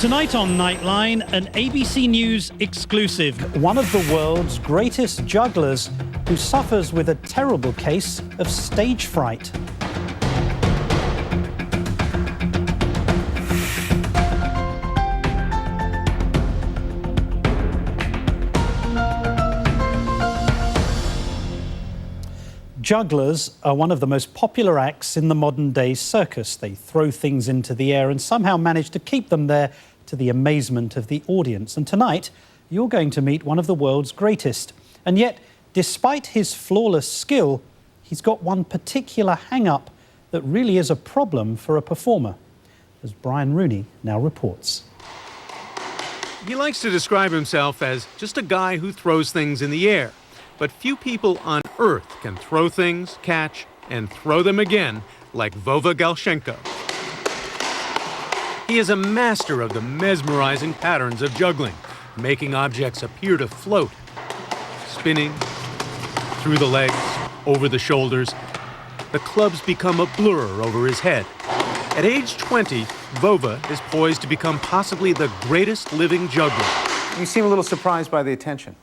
Tonight on Nightline, an ABC News exclusive. One of the world's greatest jugglers who suffers with a terrible case of stage fright. Jugglers are one of the most popular acts in the modern-day circus. They throw things into the air and somehow manage to keep them there to the amazement of the audience. And tonight, you're going to meet one of the world's greatest. And yet, despite his flawless skill, he's got one particular hang-up that really is a problem for a performer, as Brian Rooney now reports. He likes to describe himself as just a guy who throws things in the air. But few people on Earth can throw things, catch, and throw them again like Vova Galchenko. He is a master of the mesmerizing patterns of juggling, making objects appear to float, spinning through the legs, over the shoulders. The clubs become a blur over his head. At age 20, Vova is poised to become possibly the greatest living juggler. You seem a little surprised by the attention.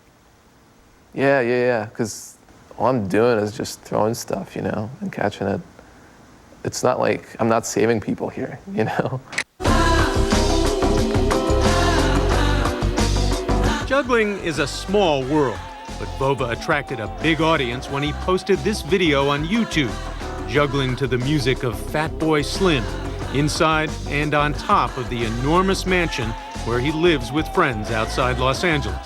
Yeah, because all I'm doing is just throwing stuff, and catching it. It's not like I'm not saving people here, Juggling is a small world, but Vova attracted a big audience when he posted this video on YouTube, juggling to the music of Fatboy Slim, inside and on top of the enormous mansion where he lives with friends outside Los Angeles.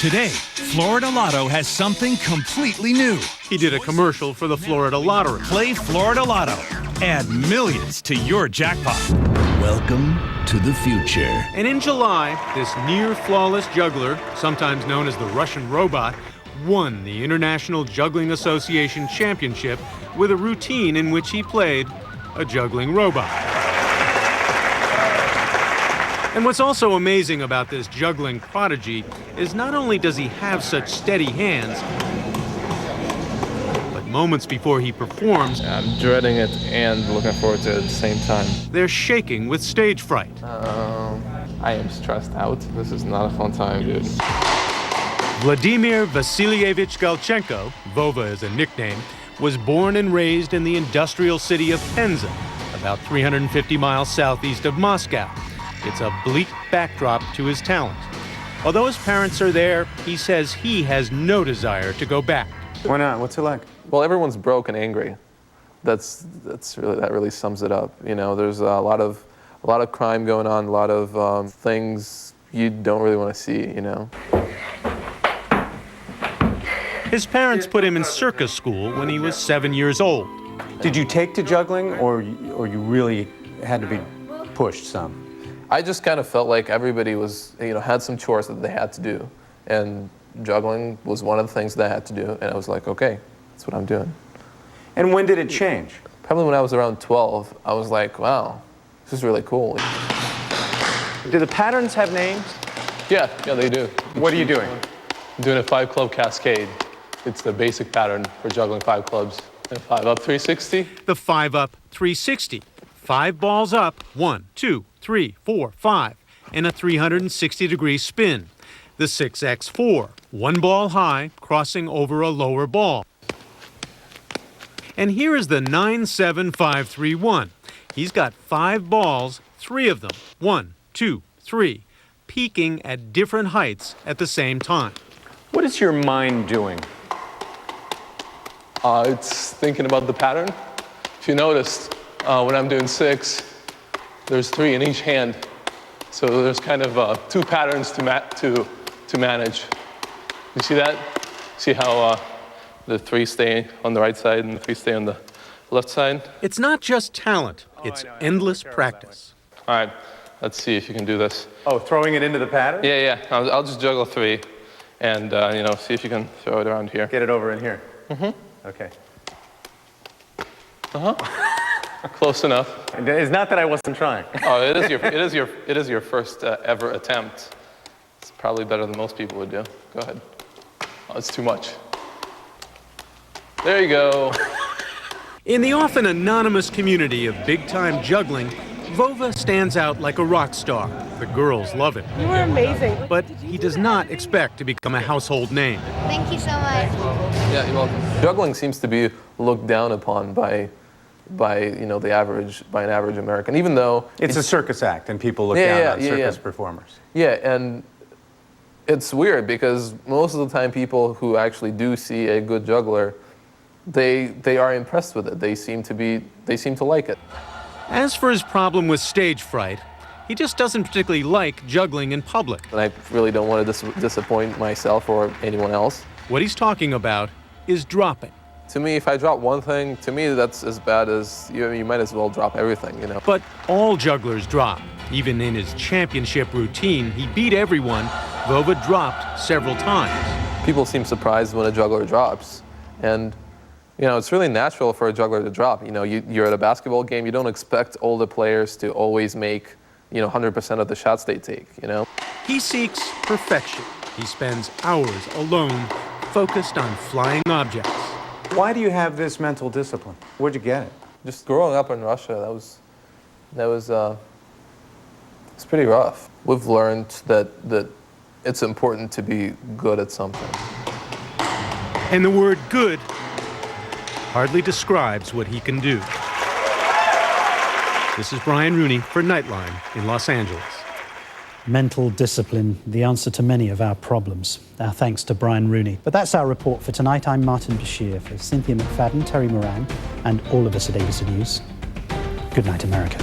Today, Florida Lotto has something completely new. He did a commercial for the Florida Lottery. Play Florida Lotto. Add millions to your jackpot. Welcome to the future. And in July, this near-flawless juggler, sometimes known as the Russian robot, won the International Juggling Association Championship with a routine in which he played a juggling robot. And what's also amazing about this juggling prodigy is not only does he have such steady hands, but moments before he performs, I'm dreading it and looking forward to it at the same time. They're shaking with stage fright. I am stressed out. This is not a fun time, dude. Vladimir Vasilyevich Galchenko, Vova is a nickname, was born and raised in the industrial city of Penza, about 350 miles southeast of Moscow. It's a bleak backdrop to his talent. Although his parents are there, he says he has no desire to go back. Why not? What's it like? Well, everyone's broke and angry. That really sums it up. There's a lot of crime going on, a lot of things you don't really want to see. His parents put him in circus school when he was 7 years old. Did you take to juggling, or you really had to be pushed some? I just kind of felt like everybody was, had some chores that they had to do. And juggling was one of the things that I had to do. And I was like, okay, that's what I'm doing. And when did it change? Probably when I was around 12, I was like, wow, this is really cool. Do the patterns have names? Yeah, they do. What are you doing? I'm doing a 5-club cascade. It's the basic pattern for juggling 5 clubs. And 5-up 360. The 5-up 360. 5 balls up, 1, 2, 3, 4, 5, and a 360-degree spin. The 6x4, 1 ball high, crossing over a lower ball. And here is the 9-7-5-3-1. He's got 5 balls, 3 of them, 1, 2, 3, peaking at different heights at the same time. What is your mind doing? It's thinking about the pattern. If you noticed, when I'm doing 6, there's 3 in each hand. So there's kind of 2 patterns to manage. You see that? See how the 3 stay on the right side and the 3 stay on the left side? It's not just talent, it's endless practice. All right, let's see if you can do this. Oh, throwing it into the pattern? Yeah. I'll just juggle 3 and, see if you can throw it around here. Get it over in here. Mm-hmm. Okay. Close enough. It's not that I wasn't trying. Oh, it is your first ever attempt. It's probably better than most people would do. Go ahead. Oh, it's too much. There you go. In the often anonymous community of big-time juggling, Vova stands out like a rock star. The girls love him. You were amazing. But he does not expect to become a household name. Thank you so much. Yeah, you're welcome. Juggling seems to be looked down upon by an average American, even though It's a circus act, and people look down on circus performers. Yeah, and it's weird because most of the time people who actually do see a good juggler, they are impressed with it. They seem to like it. As for his problem with stage fright, he just doesn't particularly like juggling in public. And I really don't want to disappoint myself or anyone else. What he's talking about is dropping. To me, if I drop one thing, to me that's as bad as you might as well drop everything, you know. But all jugglers drop. Even in his championship routine, he beat everyone. Vova dropped several times. People seem surprised when a juggler drops, and it's really natural for a juggler to drop. You're at a basketball game. You don't expect all the players to always make 100% of the shots they take. He seeks perfection. He spends hours alone, focused on flying objects. Why do you have this mental discipline? Where'd you get it? Just growing up in Russia, it's pretty rough. We've learned that it's important to be good at something. And the word good hardly describes what he can do. This is Brian Rooney for Nightline in Los Angeles. Mental discipline, the answer to many of our problems. Our thanks to Brian Rooney. But that's our report for tonight. I'm Martin Bashir for Cynthia McFadden, Terry Moran, and all of us at ABC News. Good night, America.